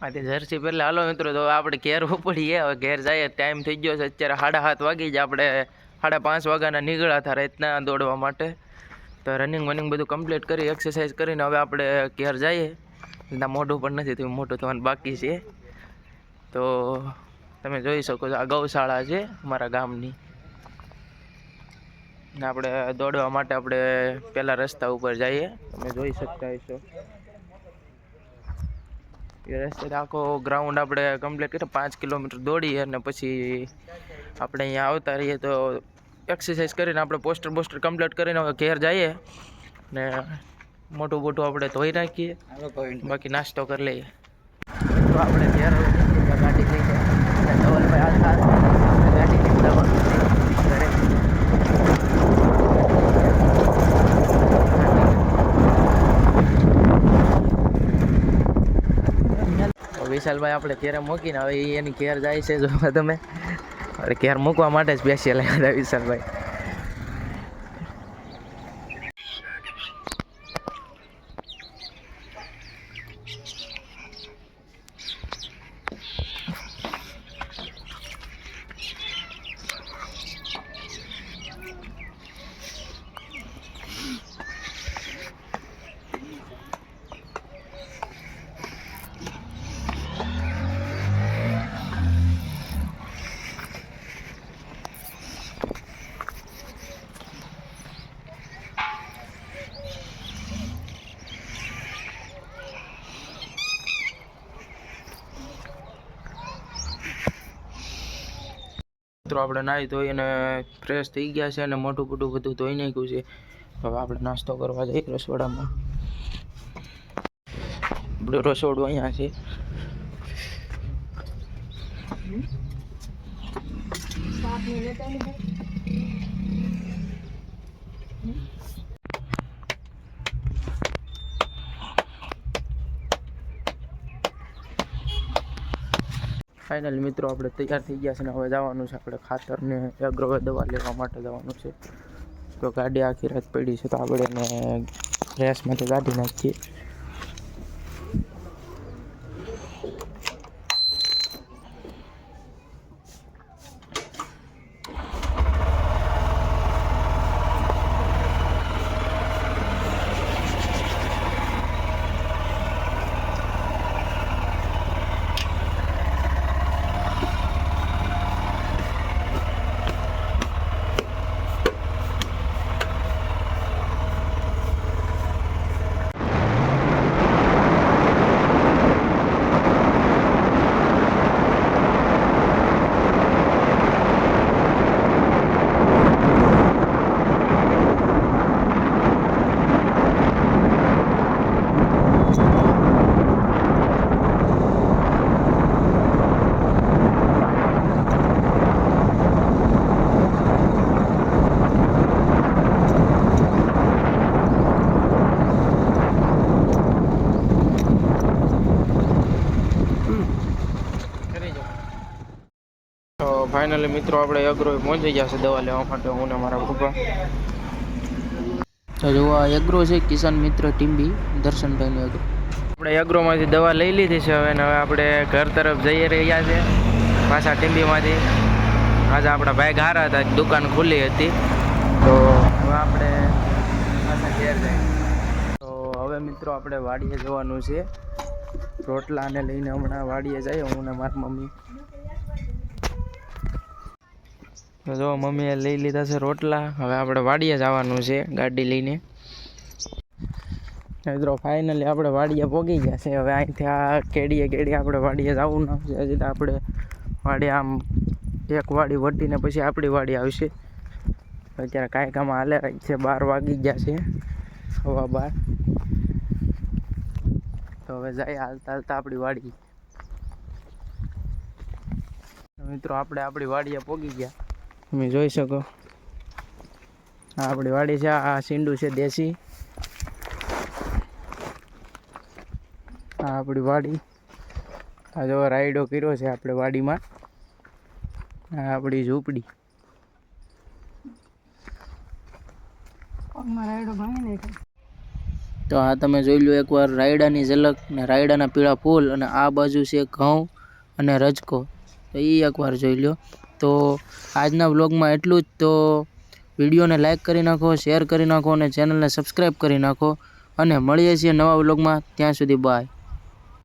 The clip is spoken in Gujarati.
આથી જર્સી પહેલે હાલો મિત્રો તો આપણે ઘેર ઉપડીએ. હવે ઘેર જઈએ, ટાઈમ થઈ ગયો છે અત્યારે 7:30 વાગી જ. આપણે 5:30 વાગ્યાના નીકળ્યા હતા રાતના દોડવા માટે. તો રનિંગ બધું કમ્પ્લીટ કરી, એક્સરસાઇઝ કરીને હવે આપણે ઘેર જઈએ. ના મોઢું પણ નથી થયું, મોઢું થવાનું બાકી છે. તો તમે જોઈ શકો છો આ ગૌશાળા છે અમારા ગામની. ને આપણે દોડવા માટે આપણે પહેલાં રસ્તા ઉપર જઈએ, તમે જોઈ શકતા હશો. એ રસ્તે આખો ગ્રાઉન્ડ આપણે કમ્પ્લીટ કરીએ, 5 કિલોમીટર દોડીએ અને પછી આપણે અહીંયા આવતા રહીએ. તો એક્સરસાઇઝ કરીને આપણે પોસ્ટર કમ્પ્લીટ કરીને હવે ઘેર જઈએ ને મોટું આપણે ધોઈ નાખીએ, બાકી નાસ્તો કરી લઈએ. તો આપણે ઘેર ગાડી લઈ જાય ધવલભાઈ ગાડી વિશાલભાઈ આપણે ઘેર મૂકીને હવે એની ઘેર જાય છે. જો તમે આપણે ઘેર મૂકવા માટે જ સ્પેશિયલ આવ્યા વિશાલભાઈ. મિત્રો આપણે નાહી ધોઈ અને ફ્રેશ થઈ ગયા છે અને મોટું બધું ધોઈ નાખ્યું છે. હવે આપણે નાસ્તો કરવા જઈએ રસોડામાં. આપણું રસોડું અહીંયા છે. ફાઇનલી મિત્રો આપણે તૈયાર થઈ ગયા છે ને હવે જવાનું છે આપણે ખાતરને એગ્રો દવા લેવા માટે જવાનું છે. તો ગાડી આખી રાત પડી છે તો આપણે એને રેસમાંથી કાઢી નાખીએ. ફાઇનલી મિત્રો આપણે એગ્રો પહોંચી ગયા છે દવા લેવા માટે, હું ને મારા પપ્પા. તો જો આ એગ્રો છે કિસાન મિત્ર ટીમ્બી દર્શનભાઈનું એગ્રો. આપણે એગ્રોમાંથી દવા લઈ લીધી છે હવે આપણે ઘર તરફ જઈ રહ્યા છે પાછા ટીમ્બીમાંથી. આજે આપણા ભાઈ હારા હતા, દુકાન ખુલ્લી હતી તો હવે આપણે પાછા ઘેર જઈએ. તો હવે મિત્રો આપણે વાડીએ જવાનું છે. રોટલાને લઈને હમણાં વાડીએ જઈએ હું ને મારી મમ્મી. તો જો મમ્મીએ લઈ લીધા છે રોટલા. હવે આપણે વાડીએ જવાનું છે ગાડી લઈને. મિત્રો ફાઇનલી આપણે વાડીએ પહોંચી ગયા છે. હવે અહીંથી આ કેડીએ આપણે વાડીએ જવું ના છે. હજી તો આપણે વાડી આમ એક વાડી વટીને પછી આપણી વાડી આવશે. અત્યારે કાંઈ કામ હાલે છે, 12 વાગી ગયા છે, 12:15. તો હવે જાય હાલતા આપણી વાડી. મિત્રો આપણે આપણી વાડીએ પહોંચી ગયા, તમે જોઈ શકો. આ આપણી વાડી છે. આ સીંડું છે દેશી. આ આપણી વાડી. આ જો રાયડો કર્યો છે આપણે વાડીમાં. આ આપણી ઝૂંપડી. તો આ તમે જોઈ લો એકવાર રાયડાની ઝલક ને રાયડાના પીળા ફૂલ, અને આ બાજુ છે ઘઉં અને રજકો, તો એ એકવાર જોઈ લો. તો આજના વ્લોગમાં એટલું જ. તો વિડીયોને લાઇક કરી નાખો, શેર કરી નાખો અને ચેનલને સબસ્ક્રાઈબ કરી નાખો, અને મળીએ છીએ નવા વ્લોગમાં. ત્યાં સુધી બાય.